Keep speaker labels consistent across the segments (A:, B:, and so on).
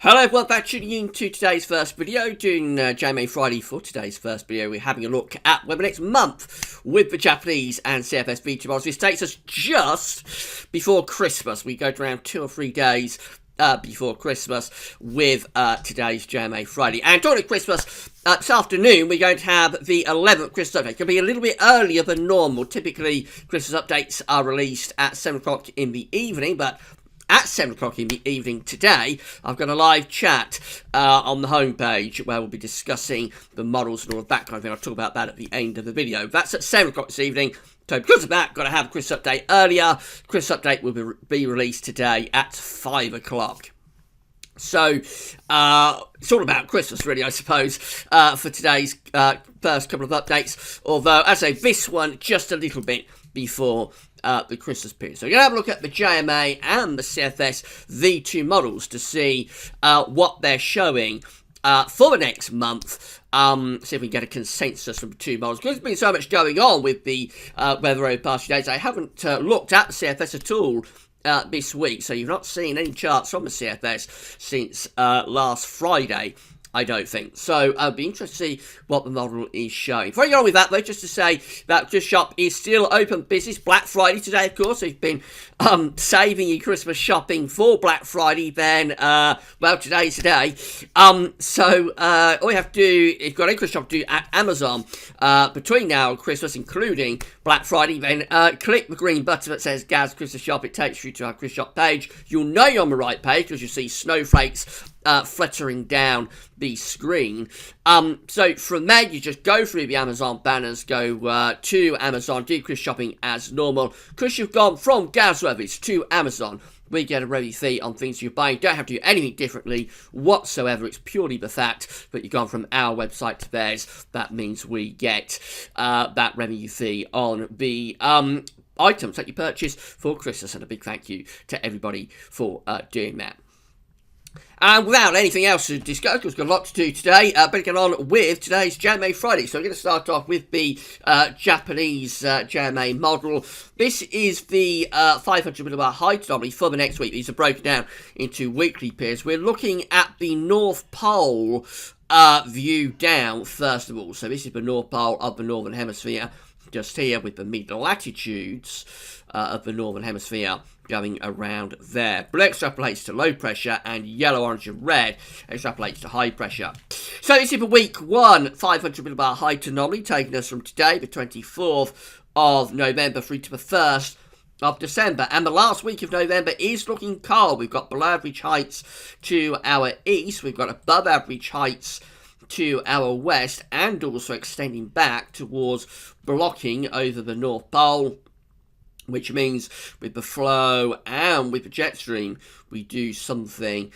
A: Hello everyone, back tuning in to today's first video, doing JMA Friday for today's first video. We're having a look at whether next month with the Japanese and CFS V2 models. This takes us just before Christmas. We go to around 2 or 3 days before Christmas with today's JMA Friday. And talking of Christmas, this afternoon we're going to have the 11th Christmas update. It can be a little bit earlier than normal. Typically Christmas updates are released at 7 o'clock in the evening, but at 7 o'clock in the evening today, I've got a live chat on the homepage where we'll be discussing the models and all of that kind of thing. I'll talk about that at the end of the video. That's at 7 o'clock this evening. So because of that, got to have a Christmas update earlier. Christmas update will be released today at 5 o'clock. So, it's all about Christmas, really, I suppose, for today's first couple of updates. Although, as I say, this one just a little bit before the Christmas period. So, we're going to have a look at the JMA and the CFS V2 models to see what they're showing for the next month. See if we can get a consensus from the two models. Because there's been so much going on with the weather over the past few days, I haven't looked at the CFS at all this week, so you've not seen any charts from the CFS since last Friday, I don't think. So I'll be interested to see what the model is showing. Before I go on with that, though, just to say that the shop is still open business. Black Friday today, of course. If you've been saving your Christmas shopping for Black Friday, then, well, today's today. So all you have to do, if you've got any Christmas shop to do at Amazon between now and Christmas, including Black Friday, then click the green button that says Gaz Christmas Shop. It takes you to our Christmas Shop page. You'll know you're on the right page because you see snowflakes fluttering down the screen. So from there, you just go through the Amazon banners, go to Amazon, do Christmas shopping as normal. Because you've gone from Gazworthies to Amazon, we get a ready fee on things you're buying. Don't have to do anything differently whatsoever. It's purely the fact that you've gone from our website to theirs. That means we get that revenue fee on the items that you purchase for Christmas. And a big thank you to everybody for doing that. And without anything else to discuss, because we've got a lot to do today, better get on with today's JMA Friday. So we're going to start off with the Japanese JMA model. This is the 500 millibar height anomaly for the next week. These are broken down into weekly periods. We're looking at the North Pole view down, first of all. So this is the North Pole of the Northern Hemisphere, just here with the mid-latitudes of the Northern Hemisphere going around there. Blue extrapolates to low pressure, and yellow, orange, and red extrapolates to high pressure. So this is for week 1, 500 millibar height anomaly, taking us from today, the 24th of November, through to the 1st of December. And the last week of November is looking cold. We've got below average heights to our east. We've got above average heights to our west, and also extending back towards blocking over the North Pole, which means with the flow and with the jet stream, we do something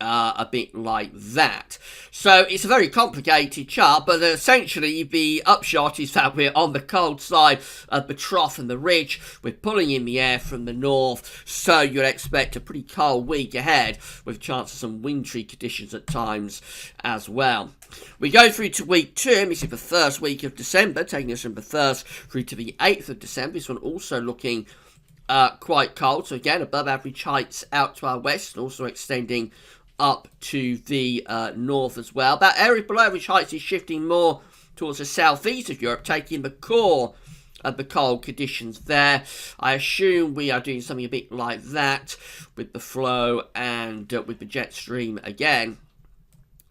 A: a bit like that. So it's a very complicated chart, but essentially the upshot is that we're on the cold side of the trough and the ridge. We're pulling in the air from the north, so you'd expect a pretty cold week ahead with a chance of some wintry conditions at times as well. We go through to week 2, and this is the first week of December, taking us from the 1st through to the 8th of December. This one also looking quite cold. So again, above average heights out to our west, and also extending up to the north as well. That area below average heights is shifting more towards the southeast of Europe, taking the core of the cold conditions there. I assume we are doing something a bit like that with the flow and with the jet stream again.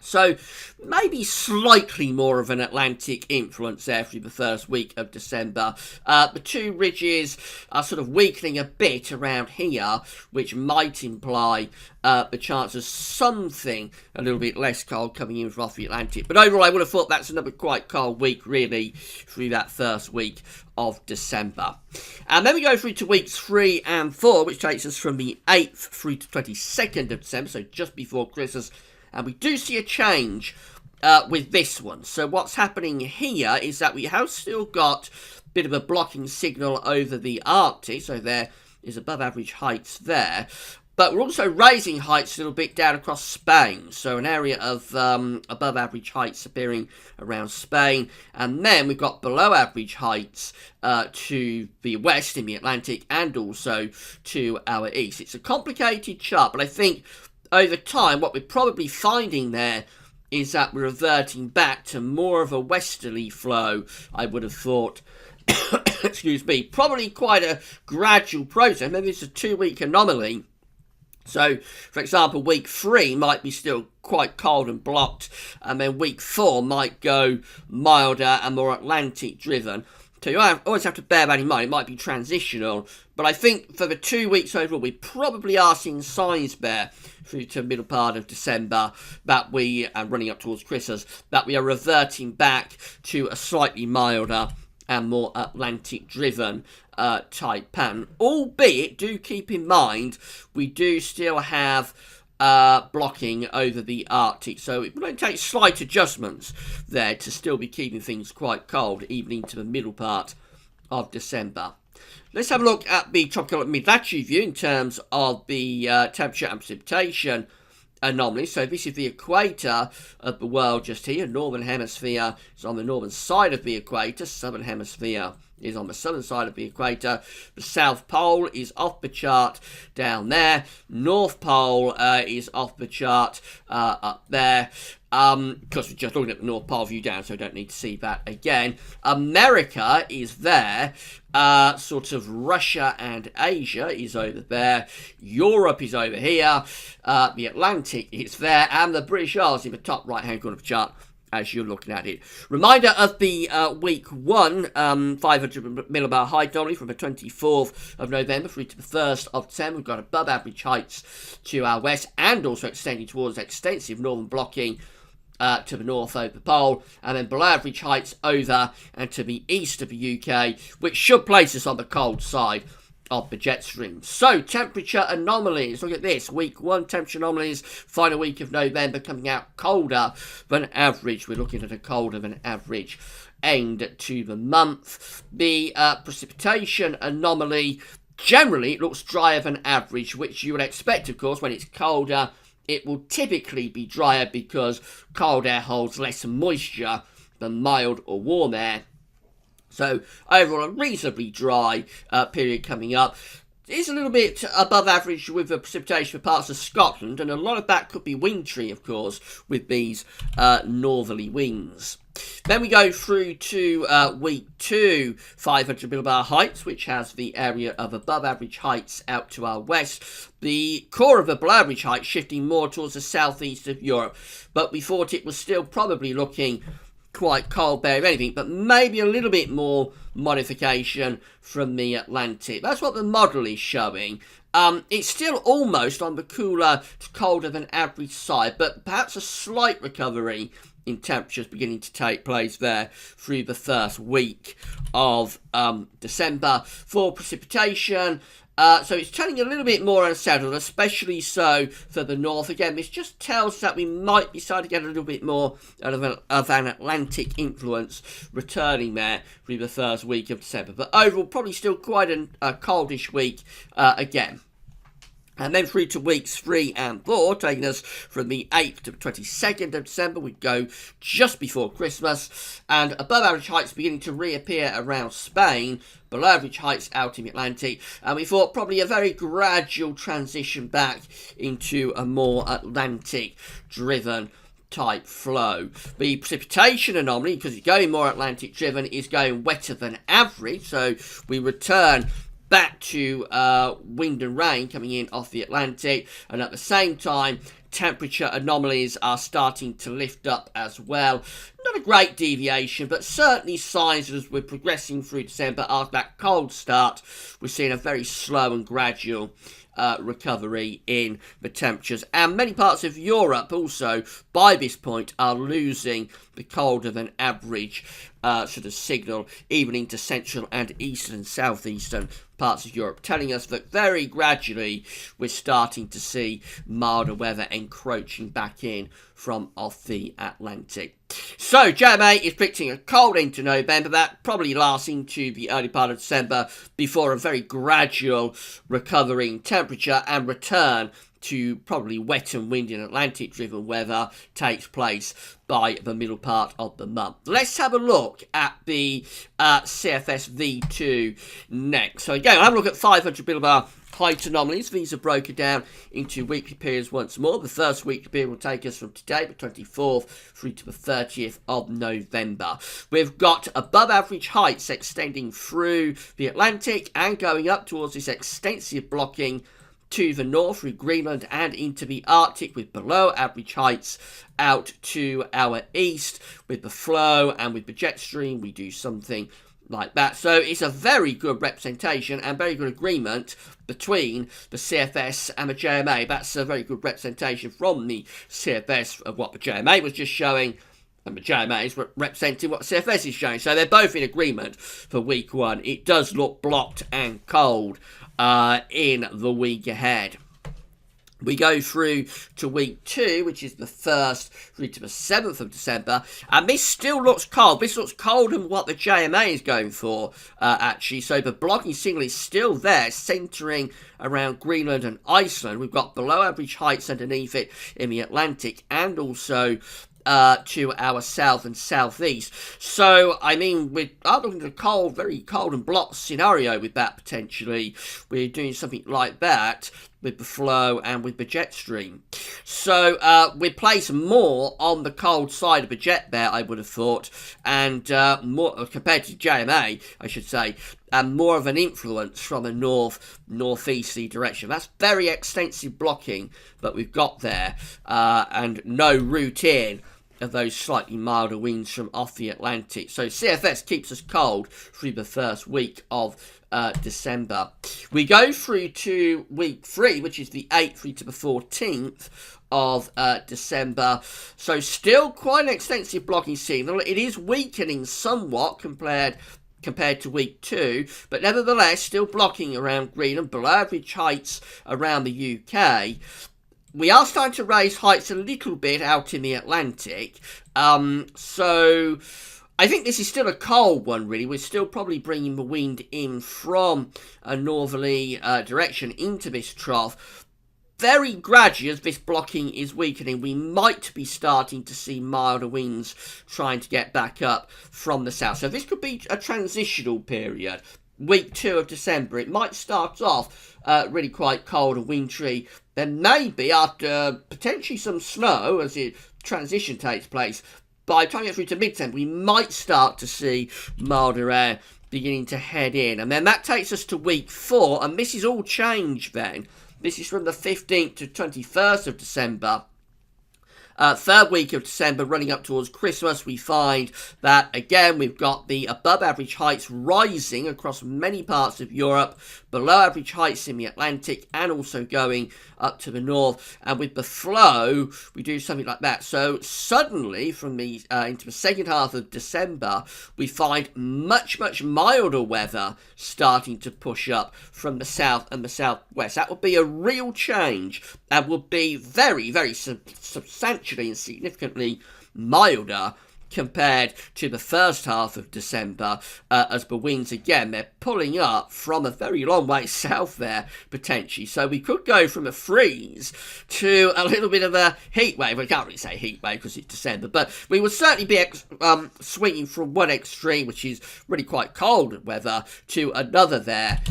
A: So maybe slightly more of an Atlantic influence there through the first week of December. The two ridges are sort of weakening a bit around here, which might imply the chance of something a little bit less cold coming in from off the Atlantic. But overall, I would have thought that's another quite cold week, really, through that first week of December. And then we go through to weeks 3 and 4, which takes us from the 8th through to 22nd of December, so just before Christmas. And we do see a change with this one. So what's happening here is that we have still got a bit of a blocking signal over the Arctic. So there is above average heights there. But we're also raising heights a little bit down across Spain. So an area of above average heights appearing around Spain. And then we've got below average heights to the west in the Atlantic and also to our east. It's a complicated chart, but I think over time, what we're probably finding there is that we're reverting back to more of a westerly flow, I would have thought. Excuse me. Probably quite a gradual process. Maybe it's a 2-week anomaly. So, for example, week 3 might be still quite cold and blocked, and then week 4 might go milder and more Atlantic driven. So you always have to bear that in mind. It might be transitional, but I think for the 2 weeks overall, we probably are seeing signs there through to the middle part of December that we are running up towards Christmas, that we are reverting back to a slightly milder and more Atlantic driven type pattern. Albeit, do keep in mind, we do still have blocking over the Arctic, so it will take slight adjustments there to still be keeping things quite cold, even into the middle part of December. Let's have a look at the tropical mid-latitude view in terms of the temperature and precipitation anomaly. So this is the equator of the world just here. Northern hemisphere is on the northern side of the equator. Southern hemisphere is on the southern side of the equator. The South Pole is off the chart down there. North Pole is off the chart up there. Because we're just looking at the North Pole view down, so I don't need to see that again. America is there. Sort of Russia and Asia is over there. Europe is over here. The Atlantic is there. And the British Isles in the top right-hand corner of the chart as you're looking at it. Reminder of the week 1 500 millibar high anomaly from the 24th of November through to the 1st of December. We've got above average heights to our west and also extending towards extensive northern blocking to the north over the pole, and then below average heights over and to the east of the UK, which should place us on the cold side of the jet stream. So, temperature anomalies. Look at this. Week 1 temperature anomalies. Final week of November coming out colder than average. We're looking at a colder than average end to the month. The precipitation anomaly. Generally, it looks drier than average, which you would expect, of course, when it's colder. It will typically be drier because cold air holds less moisture than mild or warm air. So overall, a reasonably dry period coming up. It's a little bit above average with the precipitation for parts of Scotland, and a lot of that could be wintry, of course, with these northerly winds. Then we go through to week 2, 500 millibar heights, which has the area of above average heights out to our west. The core of the below average heights shifting more towards the southeast of Europe, but we thought it was still probably looking quite cold there, if anything, but maybe a little bit more modification from the Atlantic. That's what the model is showing. It's still almost on the cooler to colder than average side, but perhaps a slight recovery in temperatures beginning to take place there through the first week of December. For precipitation, so it's turning a little bit more unsettled, especially so for the north. Again, this just tells us that we might be starting to get a little bit more of an Atlantic influence returning there through the first week of December. But overall, probably still quite a coldish week again. And then through to weeks 3 and 4, taking us from the 8th to the 22nd of December. We go just before Christmas. And above average heights beginning to reappear around Spain. Below average heights out in the Atlantic. And we thought probably a very gradual transition back into a more Atlantic-driven type flow. The precipitation anomaly, because it's going more Atlantic driven, is going wetter than average. So we return back to wind and rain coming in off the Atlantic, and at the same time temperature anomalies are starting to lift up as well. Not a great deviation, but certainly signs as we're progressing through December after that cold start. We're seeing a very slow and gradual recovery in the temperatures, and many parts of Europe also by this point are losing the colder than average sort of signal, even into central and eastern and southeastern parts of Europe, telling us that very gradually we're starting to see milder weather encroaching back in from off the Atlantic. So JMA is predicting a cold into November, that probably lasts into the early part of December before a very gradual recovery in temperature and return to probably wet and windy and Atlantic driven weather takes place by the middle part of the month. Let's have a look at the CFS V2 next. So again, I'll have a look at 500 millibar height anomalies. These are broken down into weekly periods once more. The first weekly period will take us from today, the 24th, through to the 30th of November. We've got above average heights extending through the Atlantic and going up towards this extensive blocking to the north through Greenland and into the Arctic, with below average heights out to our east. With the flow and with the jet stream, we do something like that. So it's a very good representation and very good agreement between the CFS and the JMA. That's a very good representation from the CFS of what the JMA was just showing, and the JMA is representing what the CFS is showing. So they're both in agreement for week one. It does look blocked and cold in the week ahead. We go through to week 2, which is the 1st through to the 7th of December, and this still looks cold. This looks colder than what the JMA is going for, actually. So the blocking signal is still there, centering around Greenland and Iceland. We've got below average heights underneath it in the Atlantic and also to our south and southeast. So, I mean, we're looking at a cold, very cold and blocked scenario with that potentially. We're doing something like that with the flow and with the jet stream. So, we place more on the cold side of the jet there, I would have thought, and more compared to JMA, I should say, and more of an influence from a northeasterly direction. That's very extensive blocking that we've got there, and no route in of those slightly milder winds from off the Atlantic. So CFS keeps us cold through the first week of December. We go through to week 3, which is the 8th through to the 14th of December. So still quite an extensive blocking signal. It is weakening somewhat compared to week 2, but nevertheless still blocking around Greenland, below average heights around the UK. We are starting to raise heights a little bit out in the Atlantic, so I think this is still a cold one, really. We're still probably bringing the wind in from a northerly direction into this trough. Very gradually, as this blocking is weakening, we might be starting to see milder winds trying to get back up from the south. So this could be a transitional period. Week 2 of December, it might start off really quite cold and wintry. Then maybe after potentially some snow as the transition takes place, by the time we get through to mid-December, we might start to see milder air beginning to head in. And then that takes us to week 4, and this is all change then. This is from the 15th to 21st of December. Third week of December, running up towards Christmas, we find that, again, we've got the above average heights rising across many parts of Europe, below average heights in the Atlantic, and also going up to the north. And with the flow, we do something like that. So suddenly, from the into the second half of December, we find much, much milder weather starting to push up from the south and the southwest. That would be a real change and would be very, very substantially and significantly milder compared to the first half of December, as the winds, again, they're pulling up from a very long way south there, potentially. So we could go from a freeze to a little bit of a heat wave. We can't really say heat wave because it's December, but we would certainly be swinging from one extreme, which is really quite cold weather, to another there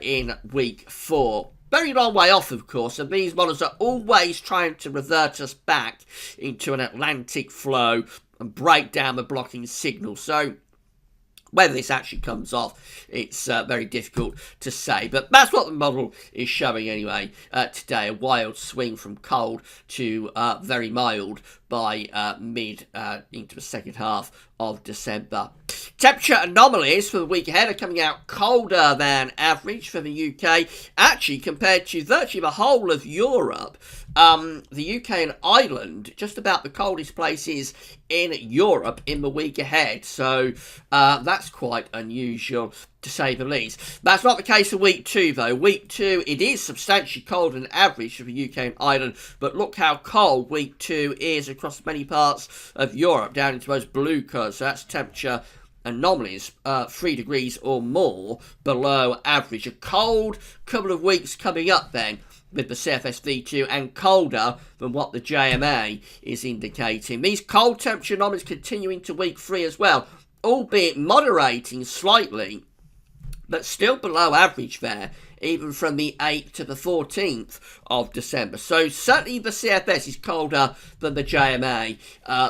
A: in week 4. Very long way off, of course, and these models are always trying to revert us back into an Atlantic flow and break down the blocking signal. So whether this actually comes off, it's very difficult to say. But that's what the model is showing anyway today. A wild swing from cold to very mild by mid into the second half of December. Temperature anomalies for the week ahead are coming out colder than average for the UK. Actually, compared to virtually the whole of Europe, the UK and Ireland, just about the coldest places in Europe in the week ahead. So that's quite unusual, to say the least. That's not the case for week 2, though. Week 2, it is substantially colder than average for the UK and Ireland, but look how cold week 2 is across many parts of Europe, down into those blue colours. So that's temperature anomalies, 3 degrees or more below average. A cold couple of weeks coming up then with the CFS V2 and colder than what the JMA is indicating. These cold temperature anomalies continuing to week 3 as well, albeit moderating slightly, but still below average there, even from the 8th to the 14th of December. So certainly the CFS is colder than the JMA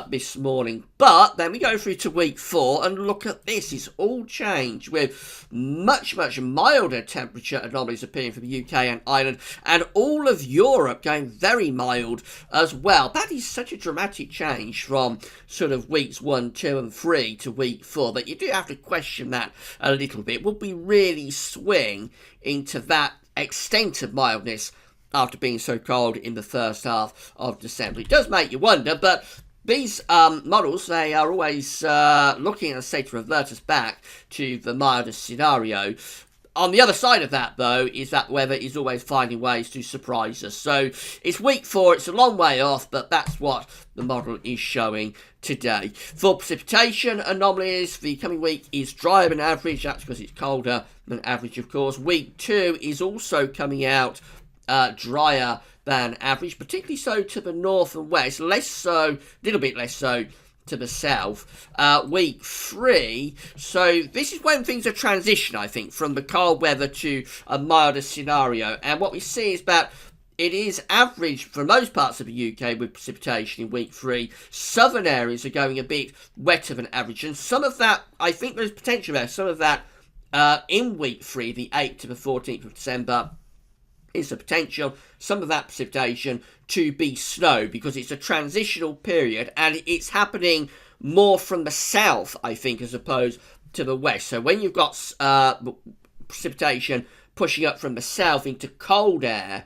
A: this morning. But then we go through to week 4 and look at this. It's all changed with much, much milder temperature anomalies appearing from the UK and Ireland, and all of Europe going very mild as well. That is such a dramatic change from sort of weeks 1, 2 and 3 to week 4 that you do have to question that a little bit. Will we really swing into that extent of mildness after being so cold in the first half of December? It does make you wonder, but these models, they are always looking at a state to revert us back to the milder scenario. On the other side of that, though, is that weather is always finding ways to surprise us. So it's week 4, it's a long way off, but that's what the model is showing today. For precipitation anomalies, the coming week is drier than average. That's because it's colder than average, of course. Week 2 is also coming out drier than average, particularly so to the north and west, less so, a little bit less so to the south. Week 3, so this is when things are transition, I think, from the cold weather to a milder scenario, and what we see is that it is average for most parts of the UK with precipitation in week 3. Southern areas are going a bit wetter than average, and some of that, I think there's potential there, some of that in week 3, the 8th to the 14th of December, is the potential, some of that precipitation, to be snow, because it's a transitional period and it's happening more from the south, I think, as opposed to the west. So when you've got precipitation pushing up from the south into cold air,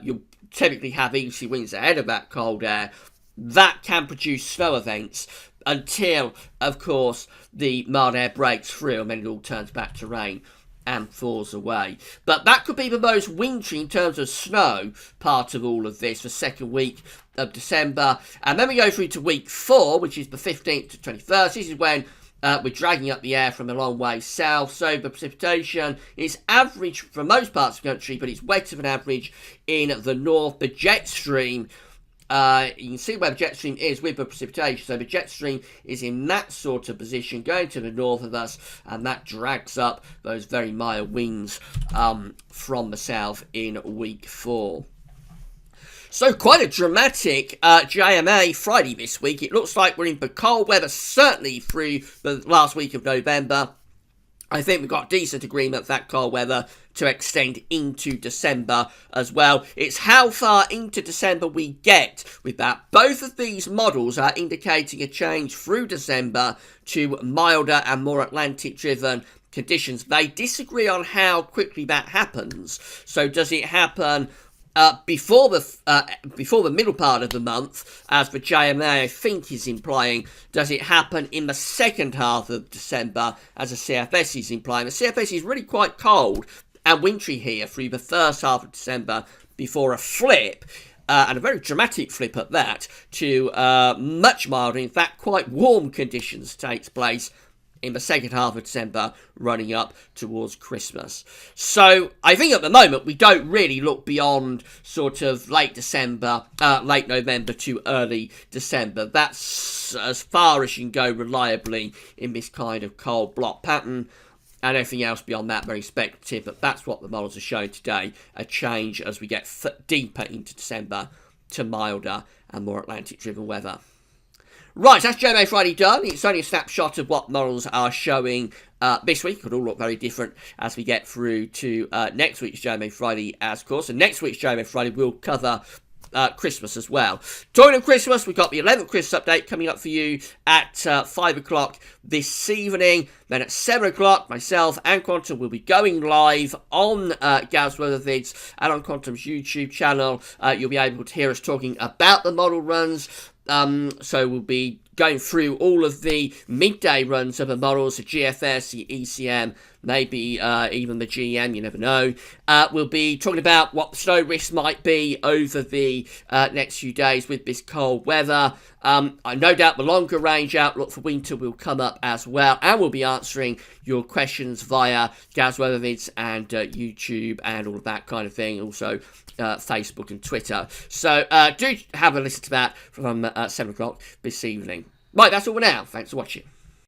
A: you'll typically have easterly winds ahead of that cold air. That can produce snow events until, of course, the mild air breaks through and then it all turns back to rain and falls away. But that could be the most wintry in terms of snow part of all of this, the second week of December. And then we go through to week 4, which is the 15th to 21st. This is when we're dragging up the air from a long way south, so the precipitation is average for most parts of the country, but it's wetter than average in the north. The jet stream, you can see where the jet stream is with the precipitation, so the jet stream is in that sort of position going to the north of us, and that drags up those very mild winds from the south in week 4. So quite a dramatic JMA Friday this week. It looks like we're in for cold weather certainly through the last week of November. I think we've got decent agreement for that cold weather to extend into December as well. It's how far into December we get with that. Both of these models are indicating a change through December to milder and more Atlantic-driven conditions. They disagree on how quickly that happens. So does it happen before the middle part of the month, as the JMA I think is implying? Does it happen in the second half of December, as the CFS is implying? The CFS is really quite cold and wintry here through the first half of December before a flip, and a very dramatic flip at that, to much milder, in fact quite warm conditions takes place in the second half of December, running up towards Christmas. So I think at the moment we don't really look beyond sort of late November to early December. That's as far as you can go reliably in this kind of cold block pattern, and everything else beyond that very speculative. But that's what the models are showing today, a change as we get deeper into December to milder and more Atlantic-driven weather. Right, that's JMA Friday done. It's only a snapshot of what models are showing this week. It could all look very different as we get through to next week's JMA Friday, as of course. And next week's JMA Friday will cover Christmas as well. Talking of Christmas, we've got the 11th Christmas update coming up for you at 5 o'clock this evening. Then at 7 o'clock, myself and Quantum will be going live on Gav's Weather Vids and on Quantum's YouTube channel. You'll be able to hear us talking about the model runs. So we'll be going through all of the midday runs of the models, the GFS, the ECM, maybe even the GM, you never know. We'll be talking about what the snow risks might be over the next few days with this cold weather. I no doubt the longer range outlook for winter will come up as well, and we'll be answering your questions via Gaz Weather Vids and YouTube and all of that kind of thing. Also Facebook and Twitter. So do have a listen to that from 7 o'clock this evening. Right, that's all for now. Thanks for watching.